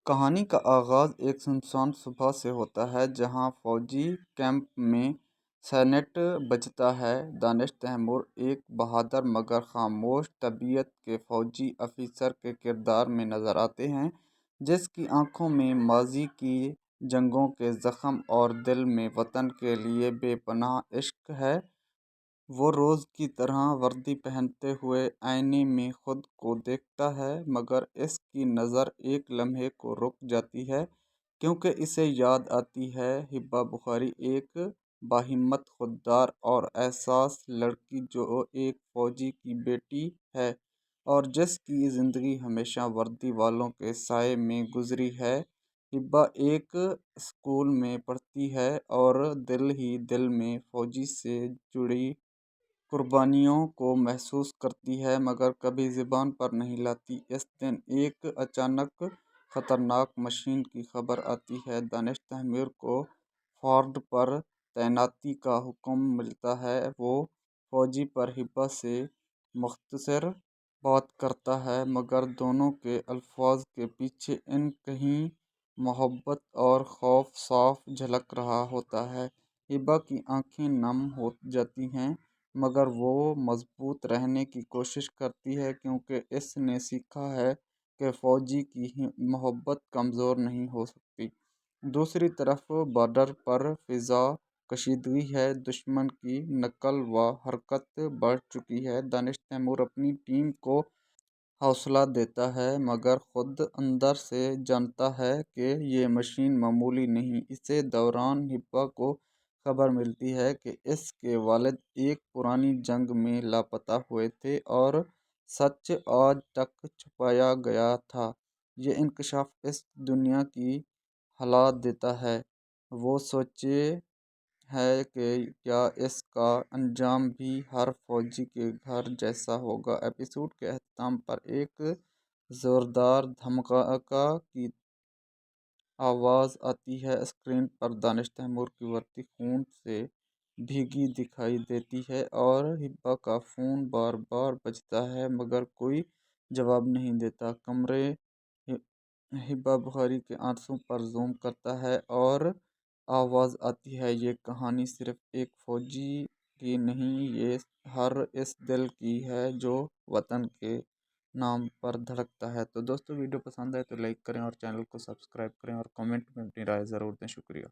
کہانی کا آغاز ایک سنسان صبح سے ہوتا ہے جہاں فوجی کیمپ میں سینٹ بجتا ہے۔ دانش تیمور ایک بہادر مگر خاموش طبیعت کے فوجی افسر کے کردار میں نظر آتے ہیں، جس کی آنکھوں میں ماضی کی جنگوں کے زخم اور دل میں وطن کے لیے بے پناہ عشق ہے۔ وہ روز کی طرح وردی پہنتے ہوئے آئینے میں خود کو دیکھتا ہے، مگر اس کی نظر ایک لمحے کو رک جاتی ہے، کیونکہ اسے یاد آتی ہے ہبہ بخاری، ایک باہمت، خوددار اور حساس لڑکی جو ایک فوجی کی بیٹی ہے اور جس کی زندگی ہمیشہ وردی والوں کے سائے میں گزری ہے۔ ہبہ ایک اسکول میں پڑھتی ہے اور دل ہی دل میں فوجی سے جڑی قربانیوں کو محسوس کرتی ہے، مگر کبھی زبان پر نہیں لاتی۔ اس دن ایک اچانک خطرناک مشن کی خبر آتی ہے۔ دانش تیمور کو فورٹ پر تعیناتی کا حکم ملتا ہے۔ وہ فوجی پر ہبہ سے مختصر بات کرتا ہے، مگر دونوں کے الفاظ کے پیچھے کہیں محبت اور خوف صاف جھلک رہا ہوتا ہے۔ ہبہ کی آنکھیں نم ہو جاتی ہیں، مگر وہ مضبوط رہنے کی کوشش کرتی ہے، کیونکہ اس نے سیکھا ہے کہ فوجی کی محبت کمزور نہیں ہو سکتی۔ دوسری طرف بارڈر پر فضا کشیدگی ہے، دشمن کی نقل و حرکت بڑھ چکی ہے۔ دانش تیمور اپنی ٹیم کو حوصلہ دیتا ہے، مگر خود اندر سے جانتا ہے کہ یہ مشن معمولی نہیں۔ اسی دوران ہبہ کو خبر ملتی ہے کہ اس کے والد ایک پرانی جنگ میں لاپتہ ہوئے تھے اور سچ آج تک چھپایا گیا تھا۔ یہ انکشاف اس دنیا کی ہلا دیتا ہے۔ وہ سوچتے ہے کہ کیا اس کا انجام بھی ہر فوجی کے گھر جیسا ہوگا۔ ایپیسوڈ کے اختتام پر ایک زوردار دھماکہ کی آواز آتی ہے۔ اسکرین پر دانش تیمور کی وردی خون سے بھیگی دکھائی دیتی ہے اور ہبہ کا فون بار بار بجتا ہے، مگر کوئی جواب نہیں دیتا۔ کیمرہ ہبہ بخاری کے آنسوؤں پر زوم کرتا ہے اور آواز آتی ہے، یہ کہانی صرف ایک فوجی کی نہیں، یہ ہر اس دل کی ہے جو وطن کے نام پر دھڑکتا ہے۔ تو دوستو، ویڈیو پسند آئے تو لائک کریں اور چینل کو سبسکرائب کریں اور کمنٹ میں اپنی رائے ضرور دیں۔ شکریہ۔